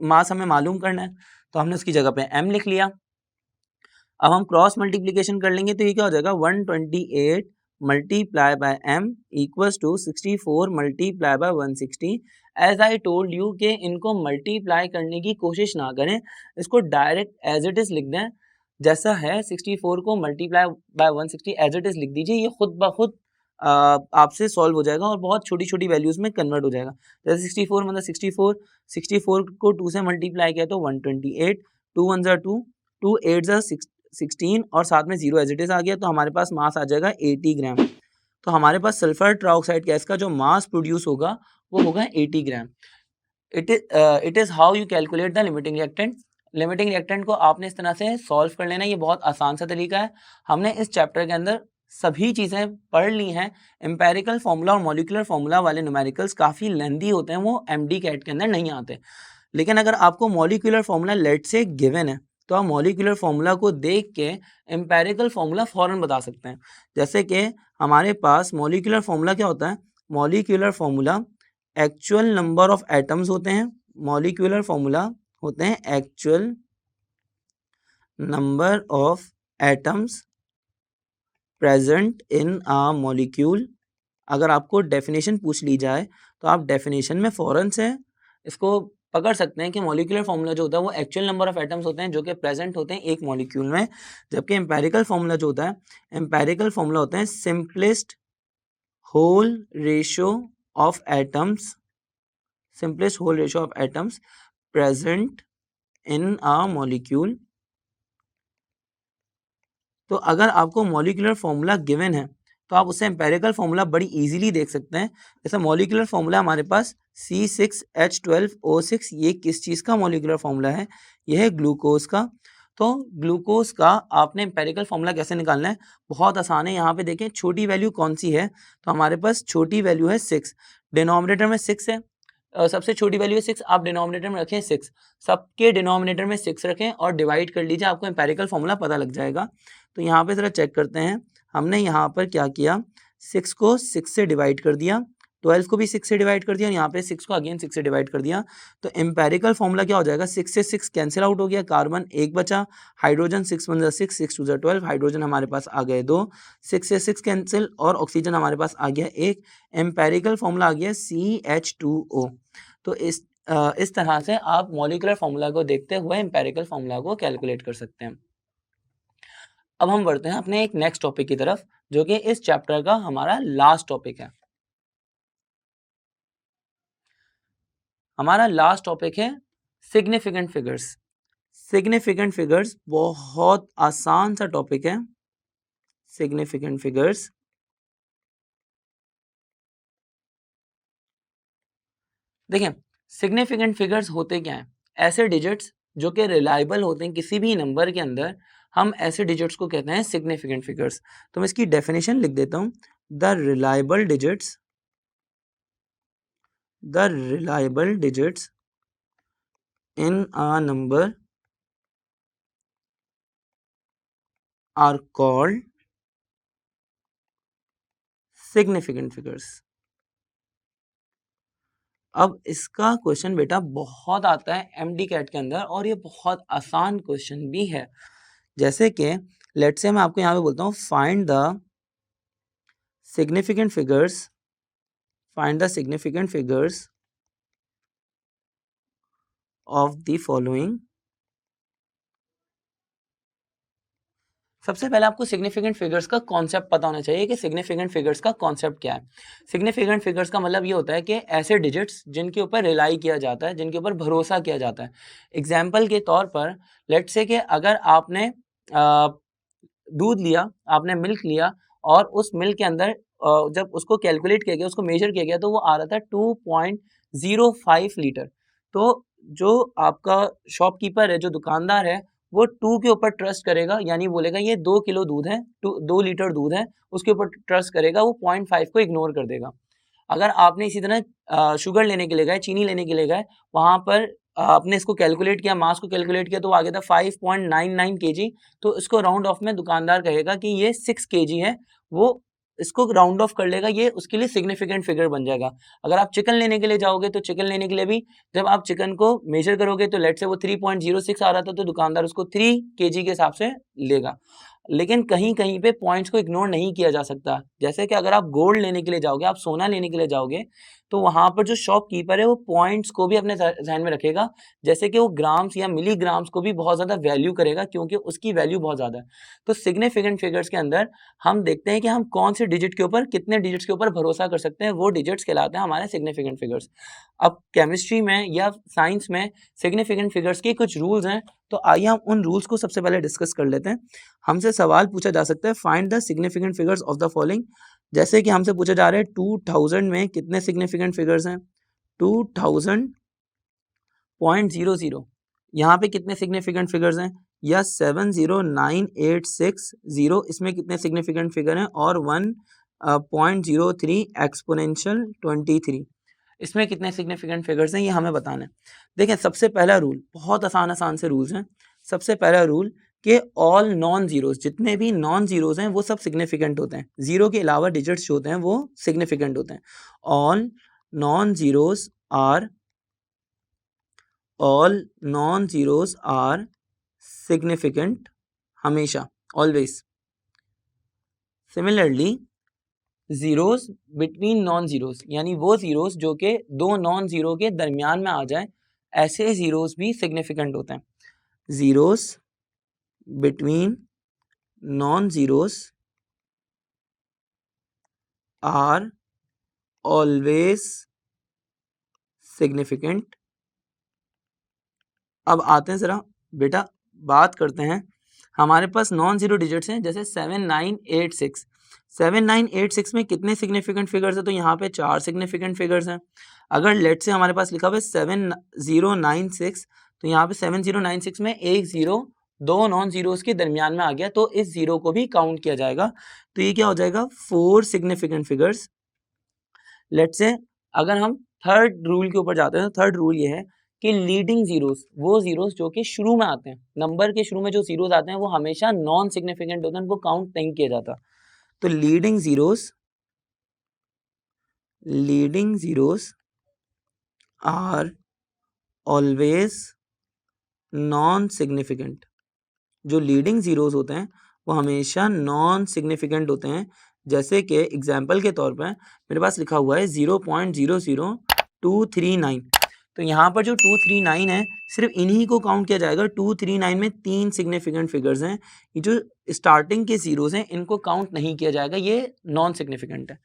मास हमें मालूम करना है, तो हमने उसकी जगह पे m लिख लिया। अब हम क्रॉस मल्टीप्लिकेशन कर लेंगे तो ये क्या हो जाएगा, 128 multiply by m equals to 64 multiply by 160। As I told you कि इनको मल्टीप्लाई करने की कोशिश ना करें, इसको डायरेक्ट एज इट इज लिख दें जैसा है। 64 को multiply by 160 as it is लिख दीजिए, ये खुद ब खुद आपसे सॉल्व हो जाएगा और बहुत छोटी छोटी वैल्यूज में कन्वर्ट हो जाएगा। जैसे 64 मतलब 64 को 2 से मल्टीप्लाई किया तो 128, 2 1 ज़ा 2, 2 8 ज़ा 16 और साथ में 0 एज इट इज आ गया, तो हमारे पास मास आ जाएगा 80 ग्राम। तो हमारे पास सल्फर ट्राइऑक्साइड गैस का जो मास प्रोड्यूस होगा वो होगा 80 gram. It is how you calculate the limiting reactant. Limiting reactant को आपने इस तरह से सॉल्व कर लेना, ये बहुत आसान सा तरीका है। हमने इस चैप्टर के अंदर सभी चीज़ें पढ़ ली हैं। एम्पेरिकल फार्मूला और मॉलिक्यूलर फार्मूला वाले न्यूमेरिकल्स काफ़ी लेंदी होते हैं, वो एमडी कैट के अंदर नहीं आते। लेकिन अगर आपको मॉलिक्यूलर फार्मूला लेट से गिवन है तो आप मॉलिक्यूलर फार्मूला को देख के एम्पेरिकल फार्मूला फ़ौरन बता सकते हैं। जैसे कि हमारे पास मॉलिक्यूलर फार्मूला क्या होता है, molecular formula actual number of atoms होते हैं। मॉलिक्यूलर फार्मूला होते हैं actual number of atoms present in a molecule. अगर आपको डेफिनेशन पूछ ली जाए तो आप डेफिनेशन में फ़ौरन से इसको पकड़ सकते हैं कि मॉलिक्यूलर फार्मूला जो होता है वो एक्चुअल नंबर ऑफ एटम्स होते हैं जो कि प्रेजेंट होते हैं एक मॉलिक्यूल में। जबकि एम्पेरिकल फार्मूला जो होता है, एम्पेरिकल फार्मूला होते हैं simplest whole ratio of atoms, simplest whole ratio of atoms present in a molecule. तो अगर आपको मॉलिक्यूलर फार्मूला गिवन है तो आप उससे एम्पेरिकल फार्मूला बड़ी इजीली देख सकते हैं। जैसे मॉलिक्यूलर फार्मूला हमारे पास C6H12O6, ये किस चीज़ का मॉलिक्यूलर फार्मूला है, ये है ग्लूकोज का। तो ग्लूकोज का आपने एम्पेरिकल फार्मूला कैसे निकालना है, बहुत आसान है। यहाँ पे देखें छोटी वैल्यू कौन सी है, तो हमारे पास छोटी वैल्यू है 6, डिनोमिनेटर में 6 है, सबसे छोटी वैल्यू है 6, आप डिनोमिनेटर में रखें 6, सबके डिनोमिनेटर में 6 रखें और डिवाइड कर लीजिए, आपको एम्पेरिकल फार्मूला पता लग जाएगा। तो यहाँ पे ज़रा चेक करते हैं, हमने यहाँ पर क्या किया, 6 को 6 से डिवाइड कर दिया, 12 को भी 6 से डिवाइड कर दिया और यहाँ पे 6 को अगेन 6 से डिवाइड कर दिया। तो एम्पेरिकल फार्मूला क्या हो जाएगा, 6 से 6 कैंसिल आउट हो गया, कार्बन एक बचा, हाइड्रोजन 6 1 6, 6 2 12, हाइड्रोजन हमारे पास आ गए 2, 6 से 6 कैंसिल और ऑक्सीजन हमारे पास आ गया 1। एम्पेरिकल फार्मूला आ गया CH2O। तो इस तरह से आप मॉलिक्यूलर फार्मूला को देखते हुए एम्पेरिकल फार्मूला को कैलकुलेट कर सकते हैं। अब हम बढ़ते हैं अपने एक नेक्स्ट टॉपिक की तरफ जो कि इस चैप्टर का हमारा लास्ट टॉपिक है। हमारा लास्ट टॉपिक है सिग्निफिकेंट फिगर्स। सिग्निफिकेंट फिगर्स बहुत आसान सा टॉपिक है। सिग्निफिकेंट फिगर्स, देखिए सिग्निफिकेंट फिगर्स होते क्या हैं, ऐसे डिजिट्स जो कि रिलायबल होते हैं किसी भी नंबर के अंदर, हम ऐसे डिजिट्स को कहते हैं सिग्निफिकेंट फिगर्स। तो मैं इसकी डेफिनेशन लिख देता हूं, the reliable digits, the reliable digits in a number are called significant figures। अब इसका क्वेश्चन बेटा बहुत आता है एमडी कैट के अंदर और ये बहुत आसान क्वेश्चन भी है। जैसे कि लेट्स से मैं आपको यहाँ पे बोलता हूँ find the significant figures, find the significant figures of the following. सबसे पहले आपको सिग्निफिकेंट फिगर्स का कॉन्सेप्ट पता होना चाहिए कि सिग्निफिकेंट फिगर्स का कॉन्सेप्ट क्या है। सिग्निफिकेंट फिगर्स का मतलब ये होता है कि ऐसे डिजिट्स जिनके ऊपर रिलाई किया जाता है, जिनके ऊपर भरोसा किया जाता है। एग्जाम्पल के तौर पर लेट्स से कि अगर आपने दूध लिया, आपने मिल्क लिया और उस मिल्क के अंदर जब उसको कैलकुलेट किया गया, उसको मेजर किया गया तो वो आ रहा था 2.05 लीटर। तो जो आपका शॉपकीपर है, जो दुकानदार है, वो 2 के ऊपर ट्रस्ट करेगा, यानी बोलेगा ये 2 किलो दूध है, 2 लीटर दूध है, उसके ऊपर ट्रस्ट करेगा, वो 0.5 को इग्नोर कर देगा। अगर आपने इसी तरह शुगर लेने के लिए गए, चीनी लेने के लिए गए, वहाँ पर आपने इसको कैलकुलेट किया, मास को कैलकुलेट किया तो वो आ गया था 5.99 kg। तो इसको राउंड ऑफ में दुकानदार कहेगा कि ये 6 kg है, वो इसको राउंड ऑफ कर लेगा, ये उसके लिए सिग्निफिकेंट फिगर बन जाएगा। अगर आप चिकन लेने के लिए जाओगे तो चिकन लेने के लिए भी जब आप चिकन को मेजर करोगे तो लेट से वो 3.06 आ रहा था तो दुकानदार उसको 3 kg के हिसाब से लेगा। लेकिन कहीं-कहीं पे पॉइंट्स को इग्नोर नहीं किया जा सकता। जैसे कि अगर आप गोल्ड लेने के लिए जाओगे, आप सोना लेने के लिए जाओगे, तो वहाँ पर जो शॉपकीपर है वो पॉइंट्स को भी अपने ज़हन में रखेगा। जैसे कि वो ग्राम्स या मिलीग्राम्स को भी बहुत ज़्यादा वैल्यू करेगा क्योंकि उसकी वैल्यू बहुत ज़्यादा है। तो सिग्निफिकेंट फिगर्स के अंदर हम देखते हैं कि हम कौन से डिजिट के ऊपर, कितने डिजिट्स के ऊपर भरोसा कर सकते हैं, वो डिजिट्स कहलाते हैं हमारे सिग्निफिकेंट फिगर्स। अब केमिस्ट्री में या साइंस में सिग्निफिकेंट फिगर्स के कुछ रूल्स हैं, तो आइए हम उन रूल्स को सबसे पहले डिस्कस कर लेते हैं। हमसे सवाल पूछा जा सकता है, find the significant figures of the following. जैसे कि हमसे पूछा जा रहा है 2000 में कितने सिग्निफिकेंट फिगर्स हैं, 2000.00, यहाँ पे कितने सिग्निफिकेंट फिगर्स हैं, या 709860, इसमें कितने सिग्निफिकेंट फिगर हैं, और 1.03 एक्सपोनेंशियल 23, इसमें कितने सिग्निफिकेंट फिगर्स हैं, ये हमें बताना है। देखें, सबसे पहला रूल, बहुत आसान से रूल्स हैं। सबसे पहला रूल कि ऑल नॉन जीरोज, जितने भी नॉन जीरोज हैं वो सब सिग्निफिकेंट होते हैं। जीरो के अलावा डिजिट्स जो होते हैं वो सिग्निफिकेंट होते हैं। All non zeros are significant, हमेशा, always. Similarly zeros between non zeros, यानी वो जीरोस जो कि दो नॉन जीरो के दरमियान में आ जाए, ऐसे जीरोस भी सिग्निफिकेंट होते हैं। Zeros between non zeros are always significant. अब आते हैं ज़रा बेटा, बात करते हैं, हमारे पास नॉन जीरो डिजिट्स हैं, जैसे 7986। 7986 में कितने सिग्निफिकेंट फिगर्स हैं, तो यहाँ पे 4 सिग्निफिकेंट फिगर्स हैं। अगर लेट से हमारे पास लिखा हुआ है 7096, तो यहाँ पे 7096 में एक जीरो दो नॉन जीरोस के दरमियान में आ गया, तो इस जीरो को भी काउंट किया जाएगा। तो ये क्या हो जाएगा, 4 सिग्निफिकेंट फिगर्स। लेट से अगर हम थर्ड रूल के ऊपर जाते हैं, तो थर्ड रूल ये है कि लीडिंग जीरोस, वो जीरोस जो कि शुरू में आते हैं, नंबर के शुरू में जो जीरोस आते हैं वो हमेशा नॉन सिग्निफिकेंट होते हैं, उनको काउंट नहीं किया जाता। तो leading zeros are always non significant. जो लीडिंग जीरोस होते हैं वो हमेशा नॉन सिग्निफिकेंट होते हैं। जैसे कि एग्जाम्पल के तौर पर मेरे पास लिखा हुआ है 0.00239, तो यहाँ पर जो 239 है सिर्फ इन्हीं को काउंट किया जाएगा। 239 में 3 सिग्निफिकेंट फिगर्स हैं, ये जो स्टार्टिंग के जीरोस हैं इनको काउंट नहीं किया जाएगा, ये नॉन सिग्निफिकेंट है।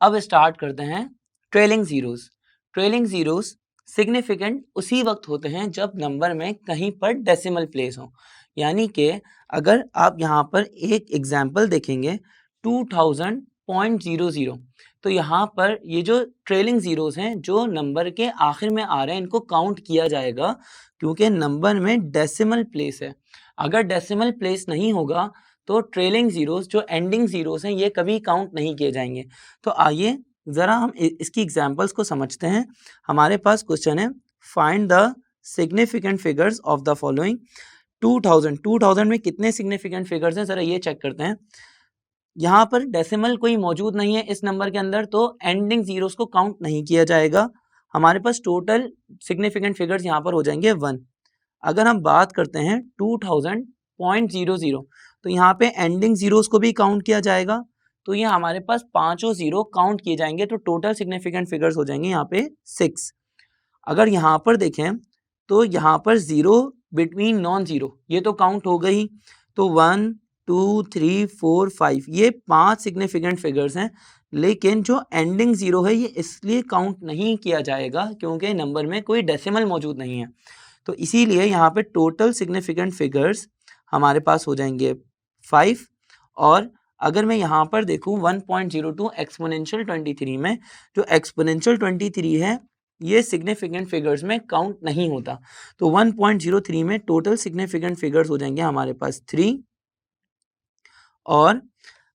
अब स्टार्ट करते हैं trailing zeros. Trailing zeros significant उसी वक्त होते हैं जब नंबर में कहीं पर डेसिमल प्लेस हो, यानी कि अगर आप यहाँ पर एक एग्जाम्पल देखेंगे 2000.00, तो यहाँ पर ये जो ट्रेलिंग जीरोस हैं जो नंबर के आखिर में आ रहे हैं इनको काउंट किया जाएगा, क्योंकि नंबर में डेसिमल प्लेस है। अगर डेसिमल प्लेस नहीं होगा तो ट्रेलिंग जीरोस जो एंडिंग जीरोस हैं ये कभी काउंट नहीं किए जाएंगे। तो आइए ज़रा हम इसकी एग्जाम्पल्स को समझते हैं। हमारे पास क्वेश्चन है, find the significant figures of the following. 2000 में कितने सिग्निफिकेंट फिगर्स हैं, ज़रा ये चेक करते हैं। यहाँ पर डेसिमल कोई मौजूद नहीं है इस नंबर के अंदर, तो एंडिंग जीरोस को काउंट नहीं किया जाएगा। हमारे पास टोटल सिग्निफिकेंट फिगर्स यहाँ पर हो जाएंगे 1। अगर हम बात करते हैं 2000.00, तो यहाँ पे एंडिंग जीरोस को भी काउंट किया जाएगा, तो ये हमारे पास पांचों जीरो काउंट किए जाएंगे, तो टोटल सिग्निफिकेंट फिगर्स हो जाएंगे यहाँ पे 6। अगर यहाँ पर देखें तो यहाँ पर जीरो बिटवीन नॉन जीरो ये तो काउंट हो गई, तो 1 2 3 4 5 ये 5 सिग्निफिकेंट फिगर्स हैं, लेकिन जो एंडिंग जीरो है ये इसलिए काउंट नहीं किया जाएगा क्योंकि नंबर में कोई डेसिमल मौजूद नहीं है। तो इसीलिए यहाँ पे टोटल सिग्निफिकेंट फिगर्स हमारे पास हो जाएंगे 5। और अगर मैं यहाँ पर देखूँ 1.02 एक्सपोनेंशियल 23 में, जो एक्सपोनेंशियल 23 है ये सिग्निफिकेंट फिगर्स में काउंट नहीं होता, तो 1.03 में टोटल सिग्निफिकेंट फिगर्स हो जाएंगे हमारे पास 3। और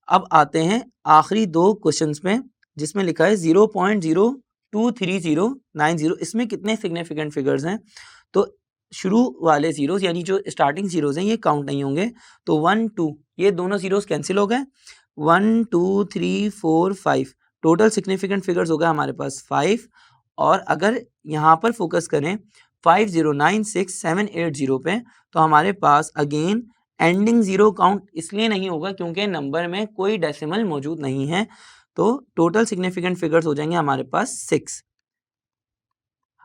अब आते हैं आखिरी दो क्वेश्चंस में, जिसमें लिखा है 0.023090, इसमें कितने सिग्निफिकेंट फिगर्स हैं, तो शुरू वाले जीरोस यानी जो स्टार्टिंग जीरोस हैं ये काउंट नहीं होंगे, तो 1 2 ये दोनों जीरोस कैंसिल हो गए, 1 2 3 4 5 टोटल सिग्निफिकेंट फिगर्स हो गए हमारे पास 5। और अगर यहाँ पर फोकस करें 5096780 पे, तो हमारे पास अगेन एंडिंग ज़ीरो काउंट इसलिए नहीं होगा क्योंकि नंबर में कोई डेसिमल मौजूद नहीं है, तो टोटल सिग्निफिकेंट फिगर्स हो जाएंगे हमारे पास 6।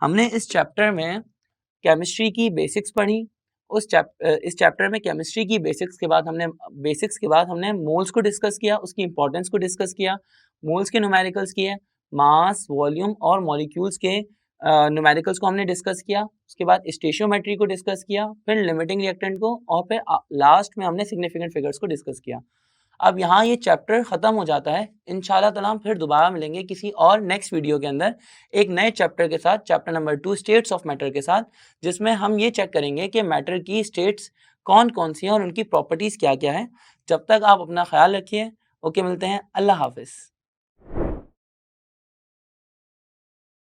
हमने इस चैप्टर में केमिस्ट्री की बेसिक्स पढ़ी। इस चैप्टर में केमिस्ट्री की बेसिक्स के बाद हमने मोल्स को डिस्कस किया, उसकी इंपॉर्टेंस को डिस्कस किया, मोल्स के न्यूमेरिकल्स किए, मास, वॉल्यूम और मॉलिक्यूल्स के न्यूमेरिकल्स को हमने डिस्कस किया। उसके बाद स्टेशियोमेट्री को डिस्कस किया, फिर लिमिटिंग रिएक्टेंट को, और फिर लास्ट में हमने सिग्निफिकेंट फिगर्स को डिस्कस किया। अब यहाँ ये चैप्टर ख़त्म हो जाता है। इंशाल्लाह ताला हम फिर दोबारा मिलेंगे किसी और नेक्स्ट वीडियो के अंदर एक नए चैप्टर के साथ, chapter number 2 states of matter के साथ, जिसमें हम ये चेक करेंगे कि मैटर की स्टेट्स कौन कौन सी हैं और उनकी प्रॉपर्टीज़ क्या क्या है। जब तक आप अपना ख्याल रखिए। ओके, मिलते हैं। अल्लाह हाफिज़।